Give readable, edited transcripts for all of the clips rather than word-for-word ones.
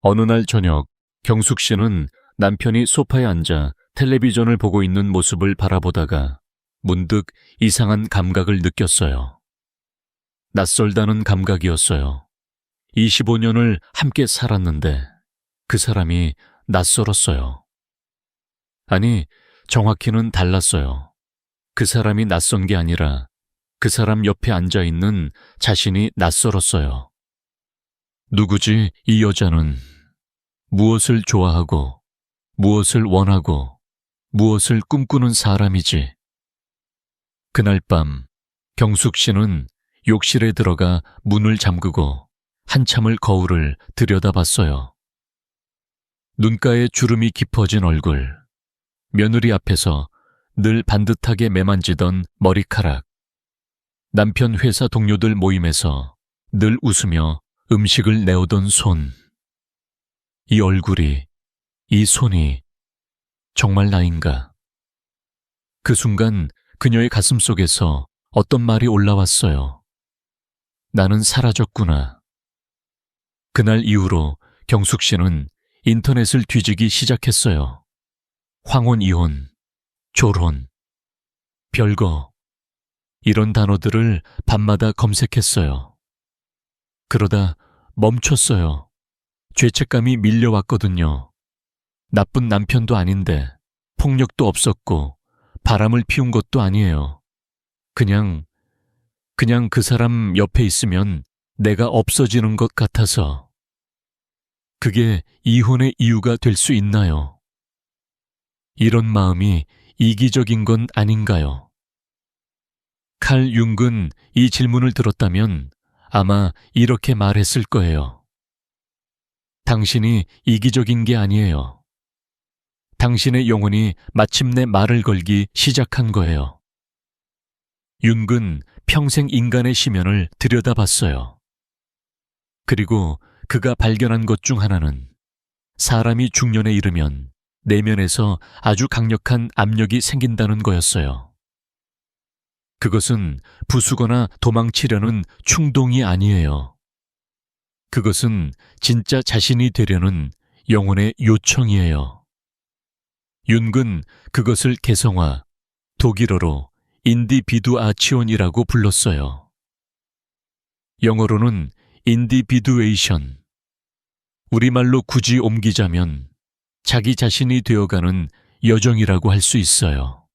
어느 날 저녁, 경숙 씨는 남편이 소파에 앉아 텔레비전을 보고 있는 모습을 바라보다가 문득 이상한 감각을 느꼈어요. 낯설다는 감각이었어요. 25년을 함께 살았는데 그 사람이 낯설었어요. 아니, 정확히는 달랐어요. 그 사람이 낯선 게 아니라 그 사람 옆에 앉아 있는 자신이 낯설었어요. 누구지, 이 여자는? 무엇을 좋아하고, 무엇을 원하고, 무엇을 꿈꾸는 사람이지? 그날 밤, 경숙 씨는 욕실에 들어가 문을 잠그고 한참을 거울을 들여다봤어요. 눈가에 주름이 깊어진 얼굴, 며느리 앞에서 늘 반듯하게 매만지던 머리카락, 남편 회사 동료들 모임에서 늘 웃으며 음식을 내오던 손. 이 얼굴이, 이 손이 정말 나인가? 그 순간 그녀의 가슴 속에서 어떤 말이 올라왔어요. 나는 사라졌구나. 그날 이후로 경숙 씨는 인터넷을 뒤지기 시작했어요. 황혼 이혼, 졸혼, 별거, 이런 단어들을 밤마다 검색했어요. 그러다 멈췄어요. 죄책감이 밀려왔거든요. 나쁜 남편도 아닌데, 폭력도 없었고, 바람을 피운 것도 아니에요. 그냥 그 사람 옆에 있으면 내가 없어지는 것 같아서. 그게 이혼의 이유가 될 수 있나요? 이런 마음이 이기적인 건 아닌가요? 칼 융은 이 질문을 들었다면 아마 이렇게 말했을 거예요. 당신이 이기적인 게 아니에요. 당신의 영혼이 마침내 말을 걸기 시작한 거예요. 융은 평생 인간의 심연을 들여다봤어요. 그리고 그가 발견한 것 중 하나는 사람이 중년에 이르면 내면에서 아주 강력한 압력이 생긴다는 거였어요. 그것은 부수거나 도망치려는 충동이 아니에요. 그것은 진짜 자신이 되려는 영혼의 요청이에요. 융은 그것을 개성화, 독일어로 인디비두아치온이라고 불렀어요. 영어로는 인디비두에이션, 우리말로 굳이 옮기자면 자기 자신이 되어가는 여정이라고 할 수 있어요.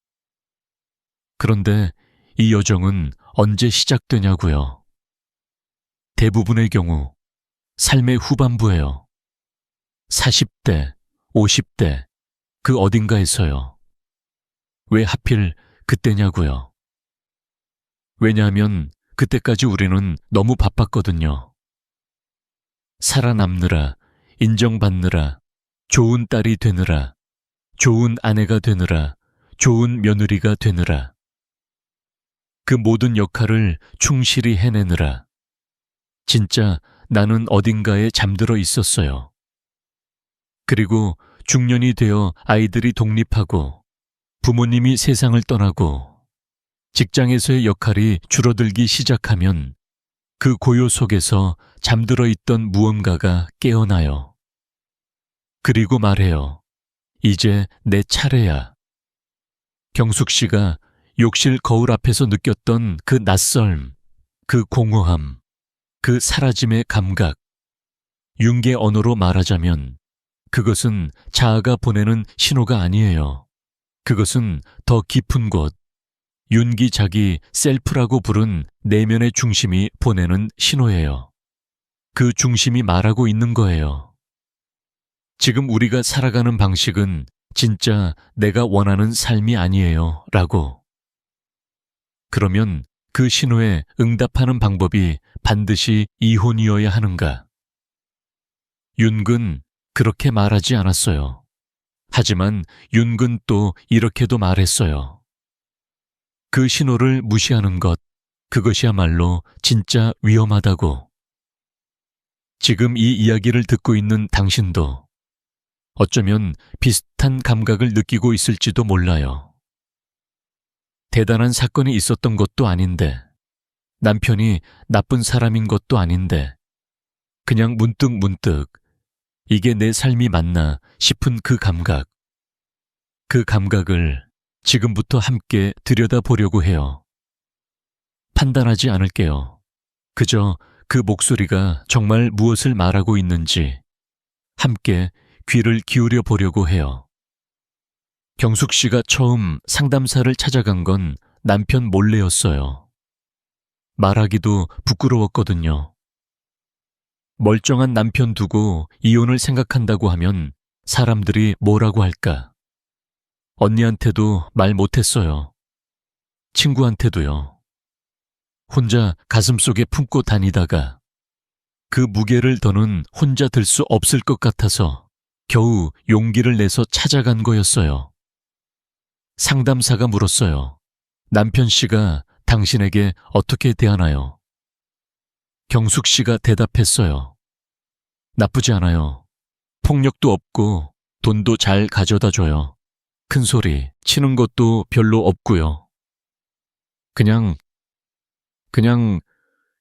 그런데 이 여정은 언제 시작되냐고요? 대부분의 경우 삶의 후반부예요. 40대, 50대, 그 어딘가에서요. 왜 하필 그때냐고요? 왜냐하면 그때까지 우리는 너무 바빴거든요. 살아남느라, 인정받느라, 좋은 딸이 되느라, 좋은 아내가 되느라, 좋은 며느리가 되느라, 그 모든 역할을 충실히 해내느라 진짜 나는 어딘가에 잠들어 있었어요. 그리고 중년이 되어 아이들이 독립하고 부모님이 세상을 떠나고 직장에서의 역할이 줄어들기 시작하면 그 고요 속에서 잠들어 있던 무언가가 깨어나요. 그리고 말해요. 이제 내 차례야. 경숙 씨가 욕실 거울 앞에서 느꼈던 그 낯설m, 그 공허함, 그 사라짐의 감각. 융의 언어로 말하자면 그것은 자아가 보내는 신호가 아니에요. 그것은 더 깊은 곳, 윤기 자기 셀프라고 부른 내면의 중심이 보내는 신호예요. 그 중심이 말하고 있는 거예요. 지금 우리가 살아가는 방식은 진짜 내가 원하는 삶이 아니에요. 라고. 그러면 그 신호에 응답하는 방법이 반드시 이혼이어야 하는가? 융은 그렇게 말하지 않았어요. 하지만 융은 또 이렇게도 말했어요. 그 신호를 무시하는 것, 그것이야말로 진짜 위험하다고. 지금 이 이야기를 듣고 있는 당신도 어쩌면 비슷한 감각을 느끼고 있을지도 몰라요. 대단한 사건이 있었던 것도 아닌데, 남편이 나쁜 사람인 것도 아닌데, 그냥 문득 이게 내 삶이 맞나 싶은 그 감각. 그 감각을 지금부터 함께 들여다보려고 해요. 판단하지 않을게요. 그저 그 목소리가 정말 무엇을 말하고 있는지 함께 귀를 기울여 보려고 해요. 경숙 씨가 처음 상담사를 찾아간 건 남편 몰래였어요. 말하기도 부끄러웠거든요. 멀쩡한 남편 두고 이혼을 생각한다고 하면 사람들이 뭐라고 할까? 언니한테도 말 못했어요. 친구한테도요. 혼자 가슴속에 품고 다니다가 그 무게를 더는 혼자 들 수 없을 것 같아서 겨우 용기를 내서 찾아간 거였어요. 상담사가 물었어요. 남편 씨가 당신에게 어떻게 대하나요? 경숙 씨가 대답했어요. 나쁘지 않아요. 폭력도 없고 돈도 잘 가져다 줘요. 큰 소리 치는 것도 별로 없고요. 그냥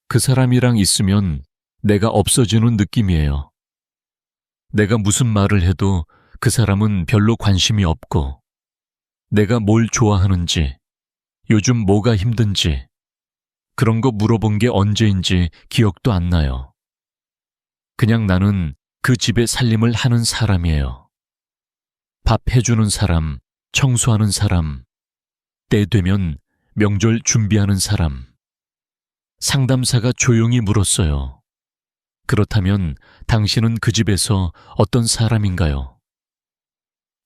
그 사람이랑 있으면 내가 없어지는 느낌이에요. 내가 무슨 말을 해도 그 사람은 별로 관심이 없고, 내가 뭘 좋아하는지, 요즘 뭐가 힘든지, 그런 거 물어본 게 언제인지 기억도 안 나요. 그냥 나는 그 집의 살림을 하는 사람이에요. 밥 해주는 사람, 청소하는 사람, 때 되면 명절 준비하는 사람. 상담사가 조용히 물었어요. 그렇다면 당신은 그 집에서 어떤 사람인가요?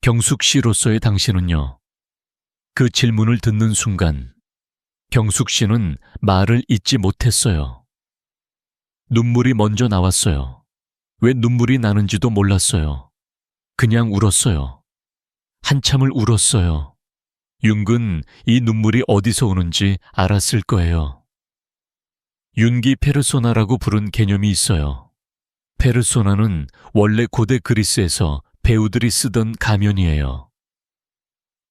경숙 씨로서의 당신은요? 그 질문을 듣는 순간 경숙 씨는 말을 잇지 못했어요. 눈물이 먼저 나왔어요. 왜 눈물이 나는지도 몰랐어요. 그냥 울었어요. 한참을 울었어요. 윤근 이 눈물이 어디서 오는지 알았을 거예요. 윤기 페르소나라고 부른 개념이 있어요. 페르소나는 원래 고대 그리스에서 배우들이 쓰던 가면이에요.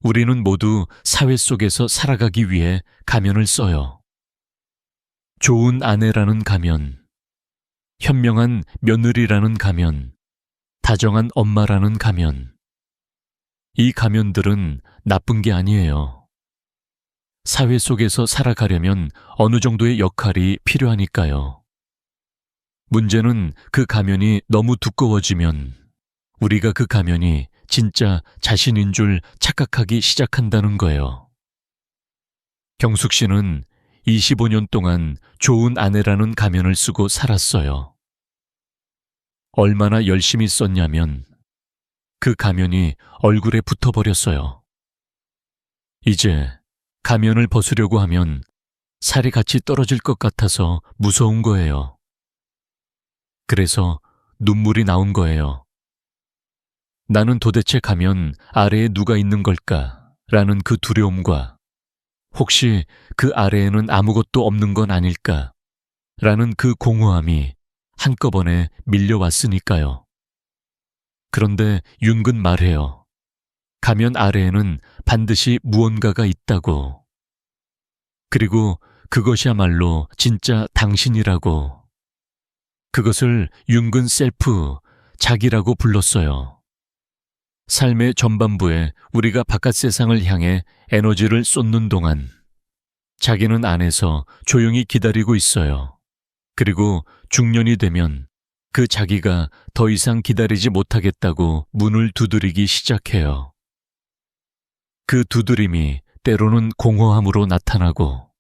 우리는 모두 사회 속에서 살아가기 위해 가면을 써요. 좋은 아내라는 가면, 현명한 며느리라는 가면, 다정한 엄마라는 가면. 이 가면들은 나쁜 게 아니에요. 사회 속에서 살아가려면 어느 정도의 역할이 필요하니까요. 문제는 그 가면이 너무 두꺼워지면 우리가 그 가면이 진짜 자신인 줄 착각하기 시작한다는 거예요. 경숙 씨는 25년 동안 좋은 아내라는 가면을 쓰고 살았어요. 얼마나 열심히 썼냐면 그 가면이 얼굴에 붙어버렸어요. 이제 가면을 벗으려고 하면 살이 같이 떨어질 것 같아서 무서운 거예요. 그래서 눈물이 나온 거예요. 나는 도대체 가면 아래에 누가 있는 걸까? 라는 그 두려움과 혹시 그 아래에는 아무것도 없는 건 아닐까? 라는 그 공허함이 한꺼번에 밀려왔으니까요. 그런데 윤근 말해요. 가면 아래에는 반드시 무언가가 있다고. 그리고 그것이야말로 진짜 당신이라고. 그것을 윤근 셀프, 자기라고 불렀어요. 삶의 전반부에 우리가 바깥 세상을 향해 에너지를 쏟는 동안 자기는 안에서 조용히 기다리고 있어요. 그리고 중년이 되면 그 자기가 더 이상 기다리지 못하겠다고 문을 두드리기 시작해요. 그 두드림이 때로는 공허함으로 나타나고,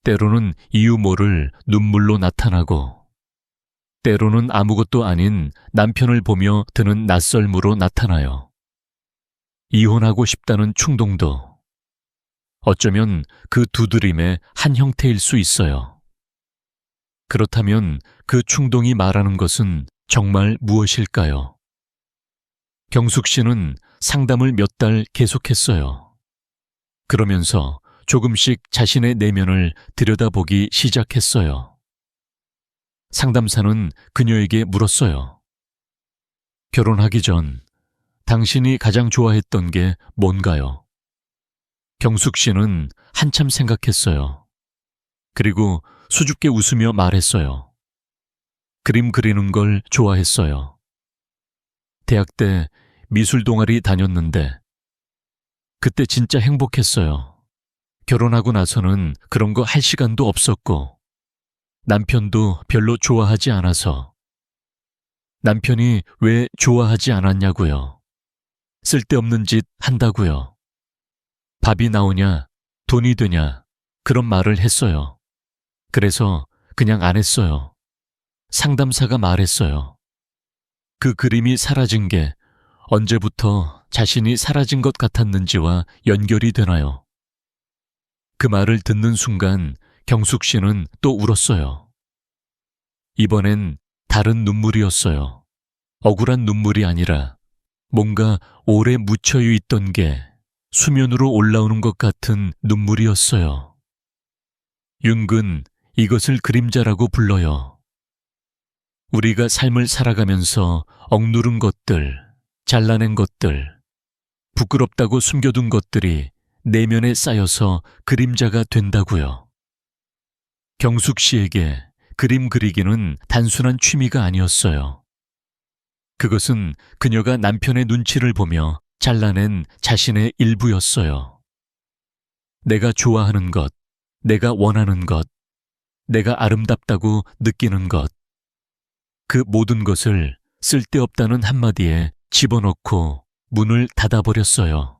때로는 이유 모를 눈물로 나타나고, 때로는 아무것도 아닌 남편을 보며 드는 낯설므로 나타나요. 이혼하고 싶다는 충동도 어쩌면 그 두드림의 한 형태일 수 있어요. 그렇다면 그 충동이 말하는 것은 정말 무엇일까요? 경숙 씨는 상담을 몇 달 계속했어요. 그러면서 조금씩 자신의 내면을 들여다보기 시작했어요. 상담사는 그녀에게 물었어요. 결혼하기 전 당신이 가장 좋아했던 게 뭔가요? 경숙 씨는 한참 생각했어요. 그리고 수줍게 웃으며 말했어요. 그림 그리는 걸 좋아했어요. 대학 때 미술 동아리 다녔는데 그때 진짜 행복했어요. 결혼하고 나서는 그런 거 할 시간도 없었고 남편도 별로 좋아하지 않아서. 남편이 왜 좋아하지 않았냐고요. 쓸데없는 짓 한다고요. 밥이 나오냐, 돈이 되냐, 그런 말을 했어요. 그래서 그냥 안 했어요. 상담사가 말했어요. 그 그림이 사라진 게 언제부터 자신이 사라진 것 같았는지와 연결이 되나요? 그 말을 듣는 순간 경숙 씨는 또 울었어요. 이번엔 다른 눈물이었어요. 억울한 눈물이 아니라 뭔가 오래 묻혀여 있던 게 수면으로 올라오는 것 같은 눈물이었어요. 윤근, 이것을 그림자라고 불러요. 우리가 삶을 살아가면서 억누른 것들, 잘라낸 것들, 부끄럽다고 숨겨둔 것들이 내면에 쌓여서 그림자가 된다고요. 경숙 씨에게 그림 그리기는 단순한 취미가 아니었어요. 그것은 그녀가 남편의 눈치를 보며 잘라낸 자신의 일부였어요. 내가 좋아하는 것, 내가 원하는 것, 내가 아름답다고 느끼는 것, 그 모든 것을 쓸데없다는 한마디에 집어넣고 문을 닫아버렸어요.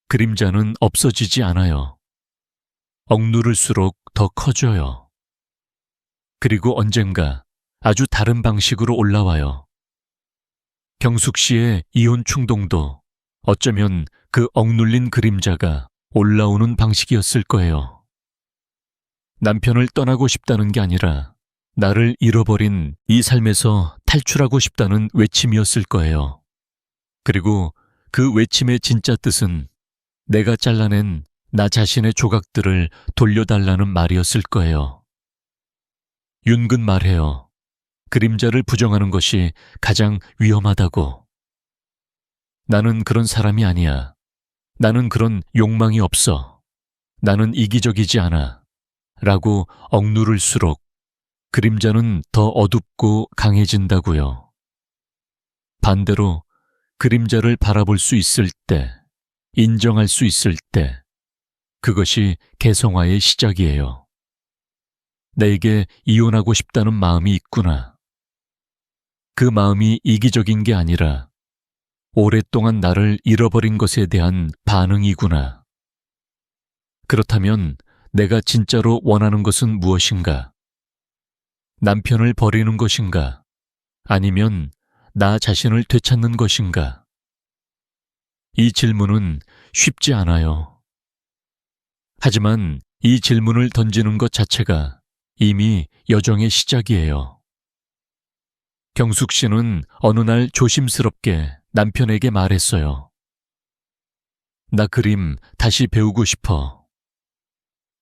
그림자는 없어지지 않아요. 억누를수록 더 커져요. 그리고 언젠가 아주 다른 방식으로 올라와요. 경숙 씨의 이혼 충동도 어쩌면 그 억눌린 그림자가 올라오는 방식이었을 거예요. 남편을 떠나고 싶다는 게 아니라 나를 잃어버린 이 삶에서 탈출하고 싶다는 외침이었을 거예요. 그리고 그 외침의 진짜 뜻은 내가 잘라낸 나 자신의 조각들을 돌려달라는 말이었을 거예요. 윤근 말해요. 그림자를 부정하는 것이 가장 위험하다고. 나는 그런 사람이 아니야. 나는 그런 욕망이 없어. 나는 이기적이지 않아. 라고 억누를수록 그림자는 더 어둡고 강해진다고요. 반대로 그림자를 바라볼 수 있을 때, 인정할 수 있을 때, 그것이 개성화의 시작이에요. 내게 이혼하고 싶다는 마음이 있구나. 그 마음이 이기적인 게 아니라 오랫동안 나를 잃어버린 것에 대한 반응이구나. 그렇다면 내가 진짜로 원하는 것은 무엇인가? 남편을 버리는 것인가? 아니면 나 자신을 되찾는 것인가? 이 질문은 쉽지 않아요. 하지만 이 질문을 던지는 것 자체가 이미 여정의 시작이에요. 경숙 씨는 어느 날 조심스럽게 남편에게 말했어요. 나 그림 다시 배우고 싶어.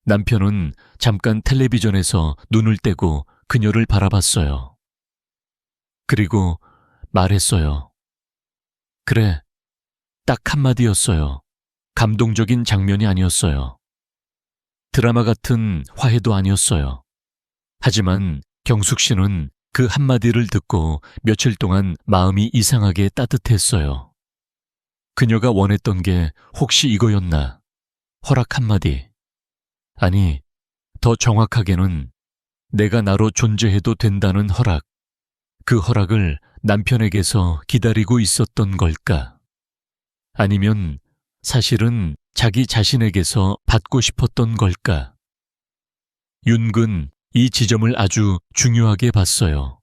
남편은 잠깐 텔레비전에서 눈을 떼고 그녀를 바라봤어요. 그리고 말했어요. 그래, 딱 한마디였어요. 감동적인 장면이 아니었어요. 드라마 같은 화해도 아니었어요. 하지만 경숙 씨는 그 한마디를 듣고 며칠 동안 마음이 이상하게 따뜻했어요. 그녀가 원했던 게 혹시 이거였나? 허락 한마디. 아니, 더 정확하게는 내가 나로 존재해도 된다는 허락. 그 허락을 남편에게서 기다리고 있었던 걸까? 아니면 사실은 자기 자신에게서 받고 싶었던 걸까? 윤근 이 지점을 아주 중요하게 봤어요.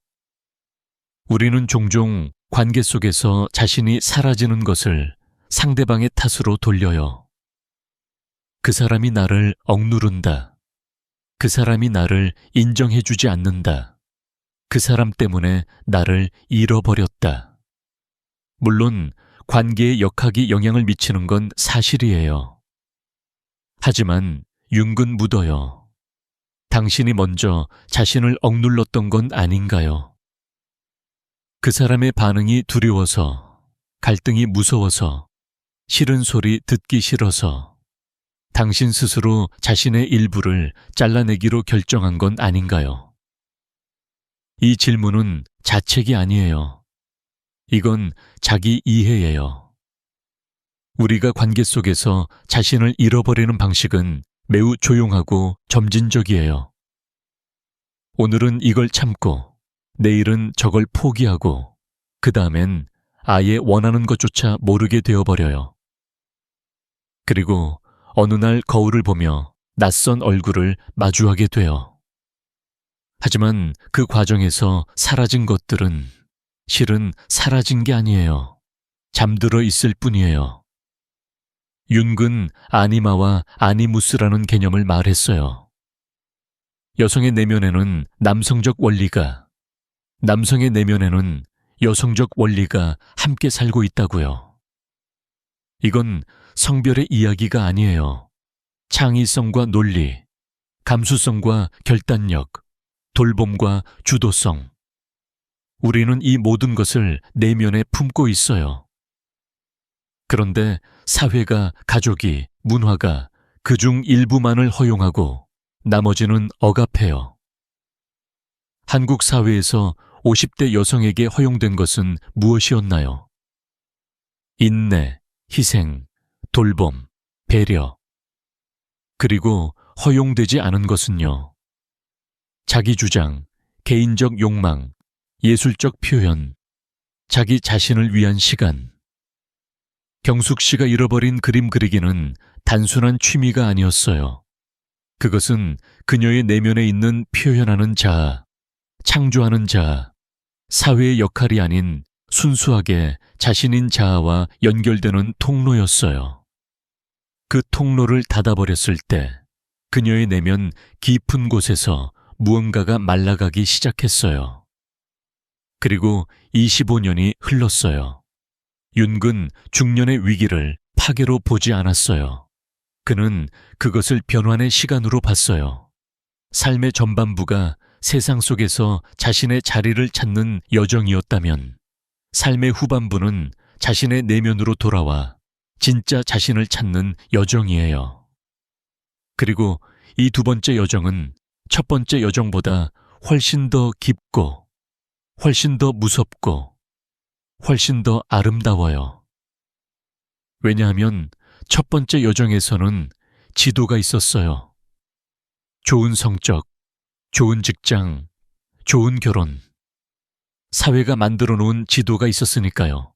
우리는 종종 관계 속에서 자신이 사라지는 것을 상대방의 탓으로 돌려요. 그 사람이 나를 억누른다. 그 사람이 나를 인정해주지 않는다. 그 사람 때문에 나를 잃어버렸다. 물론 관계의 역학이 영향을 미치는 건 사실이에요. 하지만 윤근 묻어요. 당신이 먼저 자신을 억눌렀던 건 아닌가요? 그 사람의 반응이 두려워서, 갈등이 무서워서, 싫은 소리 듣기 싫어서 당신 스스로 자신의 일부를 잘라내기로 결정한 건 아닌가요? 이 질문은 자책이 아니에요. 이건 자기 이해예요. 우리가 관계 속에서 자신을 잃어버리는 방식은 매우 조용하고 점진적이에요. 오늘은 이걸 참고 내일은 저걸 포기하고 그 다음엔 아예 원하는 것조차 모르게 되어버려요. 그리고 어느 날 거울을 보며 낯선 얼굴을 마주하게 돼요. 하지만 그 과정에서 사라진 것들은 실은 사라진 게 아니에요. 잠들어 있을 뿐이에요. 윤근 아니마와 아니무스라는 개념을 말했어요. 여성의 내면에는 남성적 원리가, 남성의 내면에는 여성적 원리가 함께 살고 있다고요. 이건 성별의 이야기가 아니에요. 창의성과 논리, 감수성과 결단력, 돌봄과 주도성. 우리는 이 모든 것을 내면에 품고 있어요. 그런데 사회가, 가족이, 문화가 그중 일부만을 허용하고 나머지는 억압해요. 한국 사회에서 50대 여성에게 허용된 것은 무엇이었나요? 인내, 희생, 돌봄, 배려. 그리고 허용되지 않은 것은요. 자기 주장, 개인적 욕망, 예술적 표현, 자기 자신을 위한 시간. 경숙 씨가 잃어버린 그림 그리기는 단순한 취미가 아니었어요. 그것은 그녀의 내면에 있는 표현하는 자아, 창조하는 자아, 사회의 역할이 아닌 순수하게 자신인 자아와 연결되는 통로였어요. 그 통로를 닫아버렸을 때 그녀의 내면 깊은 곳에서 무언가가 말라가기 시작했어요. 그리고 25년이 흘렀어요. 윤근 중년의 위기를 파괴로 보지 않았어요. 그는 그것을 변환의 시간으로 봤어요. 삶의 전반부가 세상 속에서 자신의 자리를 찾는 여정이었다면 삶의 후반부는 자신의 내면으로 돌아와 진짜 자신을 찾는 여정이에요. 그리고 이 두 번째 여정은 첫 번째 여정보다 훨씬 더 깊고 훨씬 더 무섭고 훨씬 더 아름다워요. 왜냐하면 첫 번째 여정에서는 지도가 있었어요. 좋은 성적, 좋은 직장, 좋은 결혼. 사회가 만들어 놓은 지도가 있었으니까요.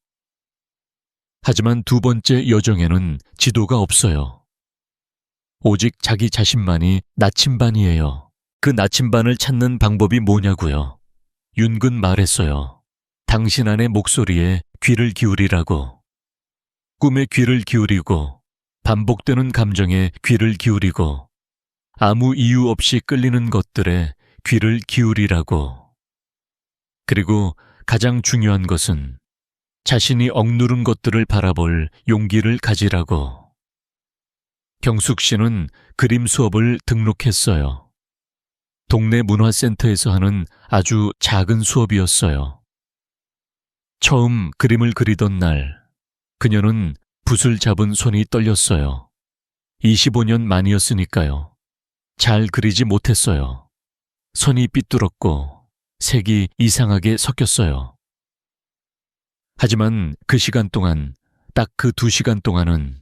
하지만 두 번째 여정에는 지도가 없어요. 오직 자기 자신만이 나침반이에요. 그 나침반을 찾는 방법이 뭐냐고요. 윤근 말했어요. 당신 안의 목소리에 귀를 기울이라고. 꿈에 귀를 기울이고 반복되는 감정에 귀를 기울이고 아무 이유 없이 끌리는 것들에 귀를 기울이라고. 그리고 가장 중요한 것은 자신이 억누른 것들을 바라볼 용기를 가지라고. 경숙 씨는 그림 수업을 등록했어요. 동네 문화센터에서 하는 아주 작은 수업이었어요. 처음 그림을 그리던 날, 그녀는 붓을 잡은 손이 떨렸어요. 25년 만이었으니까요. 잘 그리지 못했어요. 손이 삐뚤었고 색이 이상하게 섞였어요. 하지만 그 시간 동안, 딱 그 2시간 동안은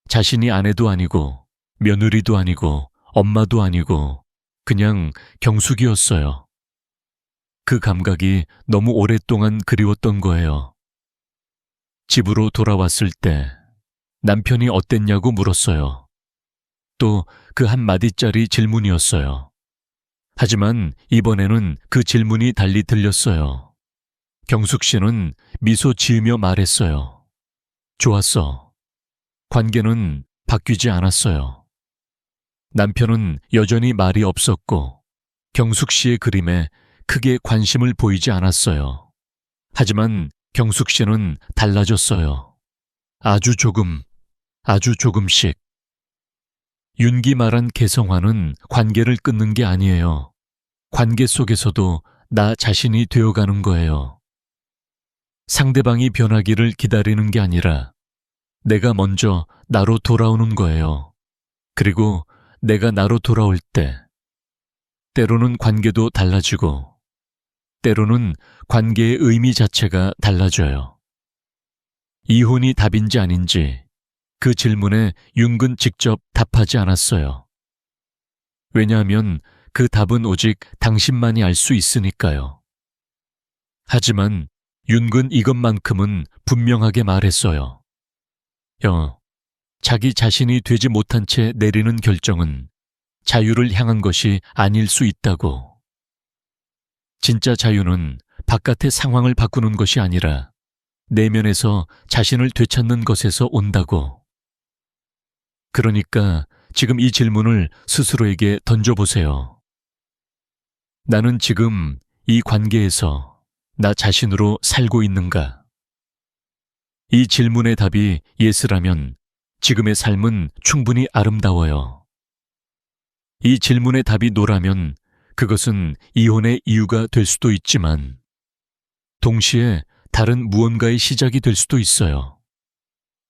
자신이 아내도 아니고 며느리도 아니고 엄마도 아니고 그냥 경숙이었어요. 그 감각이 너무 오랫동안 그리웠던 거예요. 집으로 돌아왔을 때 남편이 어땠냐고 물었어요. 또 그 한마디짜리 질문이었어요. 하지만 이번에는 그 질문이 달리 들렸어요. 경숙 씨는 미소 지으며 말했어요. 좋았어. 관계는 바뀌지 않았어요. 남편은 여전히 말이 없었고 경숙 씨의 그림에 크게 관심을 보이지 않았어요. 하지만 경숙 씨는 달라졌어요. 아주 조금, 아주 조금씩. 윤기 말한 개성화는 관계를 끊는 게 아니에요. 관계 속에서도 나 자신이 되어가는 거예요. 상대방이 변하기를 기다리는 게 아니라 내가 먼저 나로 돌아오는 거예요. 그리고 내가 나로 돌아올 때 때로는 관계도 달라지고 때로는 관계의 의미 자체가 달라져요. 이혼이 답인지 아닌지 그 질문에 윤근 직접 답하지 않았어요. 왜냐하면 그 답은 오직 당신만이 알 수 있으니까요. 하지만 윤근 이것만큼은 분명하게 말했어요. 자기 자신이 되지 못한 채 내리는 결정은 자유를 향한 것이 아닐 수 있다고. 진짜 자유는 바깥의 상황을 바꾸는 것이 아니라 내면에서 자신을 되찾는 것에서 온다고. 그러니까 지금 이 질문을 스스로에게 던져보세요. 나는 지금 이 관계에서 나 자신으로 살고 있는가? 이 질문의 답이 예스라면 지금의 삶은 충분히 아름다워요. 이 질문의 답이 노라면 그것은 이혼의 이유가 될 수도 있지만 동시에 다른 무언가의 시작이 될 수도 있어요.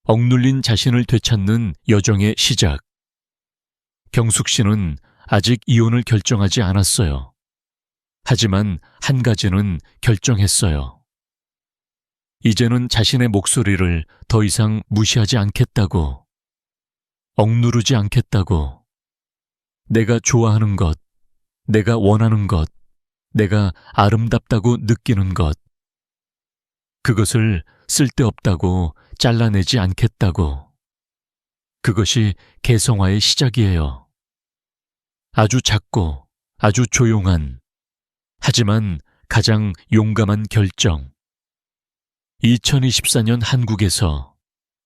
억눌린 자신을 되찾는 여정의 시작. 경숙 씨는 아직 이혼을 결정하지 않았어요. 하지만 한 가지는 결정했어요. 이제는 자신의 목소리를 더 이상 무시하지 않겠다고. 억누르지 않겠다고. 내가 좋아하는 것, 내가 원하는 것, 내가 아름답다고 느끼는 것. 그것을 쓸데없다고 잘라내지 않겠다고. 그것이 개성화의 시작이에요. 아주 작고 아주 조용한, 하지만 가장 용감한 결정. 2024년 한국에서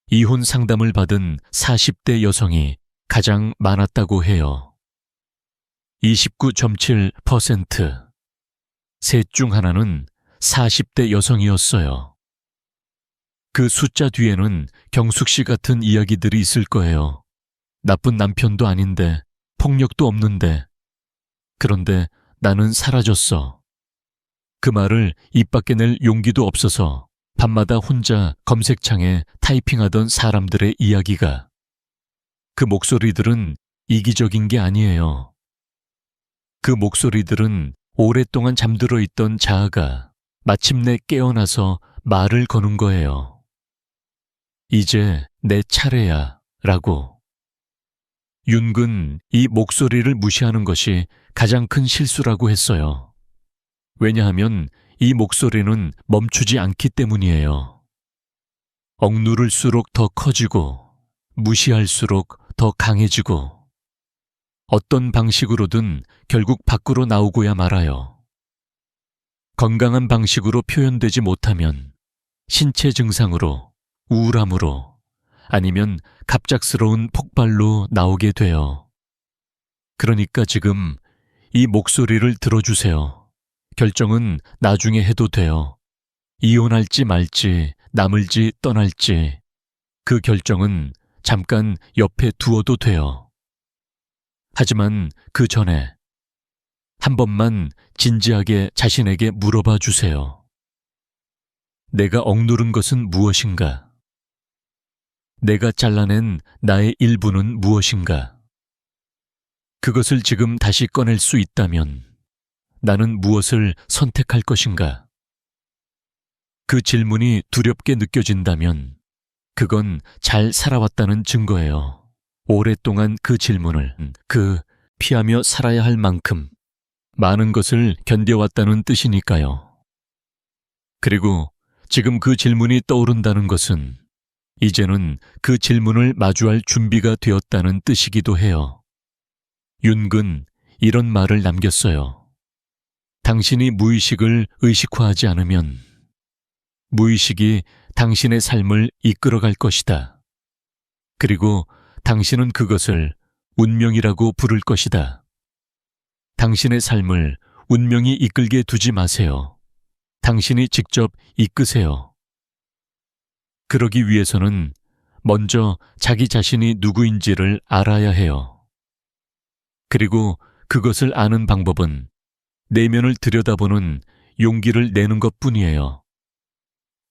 이혼 상담을 받은 40대 여성이 가장 많았다고 해요. 29.7%. 셋 중 하나는 40대 여성이었어요. 그 숫자 뒤에는 경숙 씨 같은 이야기들이 있을 거예요. 나쁜 남편도 아닌데, 폭력도 없는데. 그런데 나는 사라졌어. 그 말을 입 밖에 낼 용기도 없어서 밤마다 혼자 검색창에 타이핑하던 사람들의 이야기가. 그 목소리들은 이기적인 게 아니에요. 그 목소리들은 오랫동안 잠들어 있던 자아가 마침내 깨어나서 말을 거는 거예요. 이제 내 차례야 라고. 윤근 이 목소리를 무시하는 것이 가장 큰 실수라고 했어요. 왜냐하면 이 목소리는 멈추지 않기 때문이에요. 억누를수록 더 커지고 무시할수록 더 강해지고 어떤 방식으로든 결국 밖으로 나오고야 말아요. 건강한 방식으로 표현되지 못하면 신체 증상으로, 우울함으로, 아니면 갑작스러운 폭발로 나오게 돼요. 그러니까 지금 이 목소리를 들어주세요. 결정은 나중에 해도 돼요. 이혼할지 말지, 남을지 떠날지, 그 결정은 잠깐 옆에 두어도 돼요. 하지만 그 전에 한 번만 진지하게 자신에게 물어봐 주세요. 내가 억누른 것은 무엇인가? 내가 잘라낸 나의 일부는 무엇인가? 그것을 지금 다시 꺼낼 수 있다면 나는 무엇을 선택할 것인가? 그 질문이 두렵게 느껴진다면 그건 잘 살아왔다는 증거예요. 오랫동안 그 질문을 피하며 살아야 할 만큼 많은 것을 견뎌왔다는 뜻이니까요. 그리고 지금 그 질문이 떠오른다는 것은 이제는 그 질문을 마주할 준비가 되었다는 뜻이기도 해요. 윤근 이런 말을 남겼어요. 당신이 무의식을 의식화하지 않으면 무의식이 당신의 삶을 이끌어갈 것이다. 그리고 당신은 그것을 운명이라고 부를 것이다. 당신의 삶을 운명이 이끌게 두지 마세요. 당신이 직접 이끄세요. 그러기 위해서는 먼저 자기 자신이 누구인지를 알아야 해요. 그리고 그것을 아는 방법은 내면을 들여다보는 용기를 내는 것뿐이에요.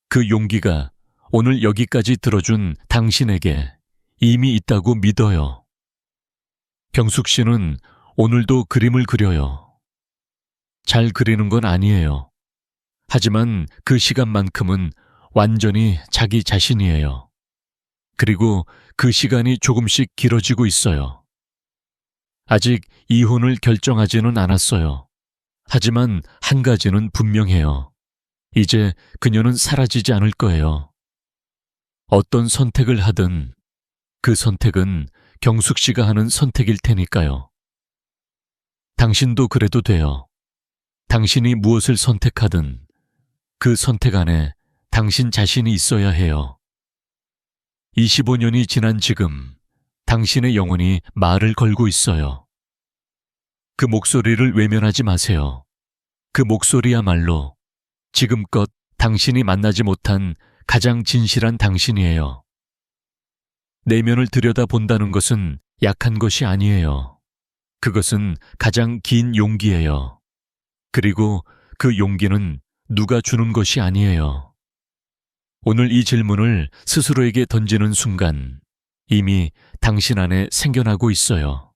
그 용기가 오늘 여기까지 들어준 당신에게 이미 있다고 믿어요. 경숙 씨는 오늘도 그림을 그려요. 잘 그리는 건 아니에요. 하지만 그 시간만큼은 완전히 자기 자신이에요. 그리고 그 시간이 조금씩 길어지고 있어요. 아직 이혼을 결정하지는 않았어요. 하지만 한 가지는 분명해요. 이제 그녀는 사라지지 않을 거예요. 어떤 선택을 하든 그 선택은 경숙 씨가 하는 선택일 테니까요. 당신도 그래도 돼요. 당신이 무엇을 선택하든 그 선택 안에 당신 자신이 있어야 해요. 25년이 지난 지금 당신의 영혼이 말을 걸고 있어요. 그 목소리를 외면하지 마세요. 그 목소리야말로 지금껏 당신이 만나지 못한 가장 진실한 당신이에요. 내면을 들여다본다는 것은 약한 것이 아니에요. 그것은 가장 긴 용기예요. 그리고 그 용기는 누가 주는 것이 아니에요. 오늘 이 질문을 스스로에게 던지는 순간 이미 당신 안에 생겨나고 있어요.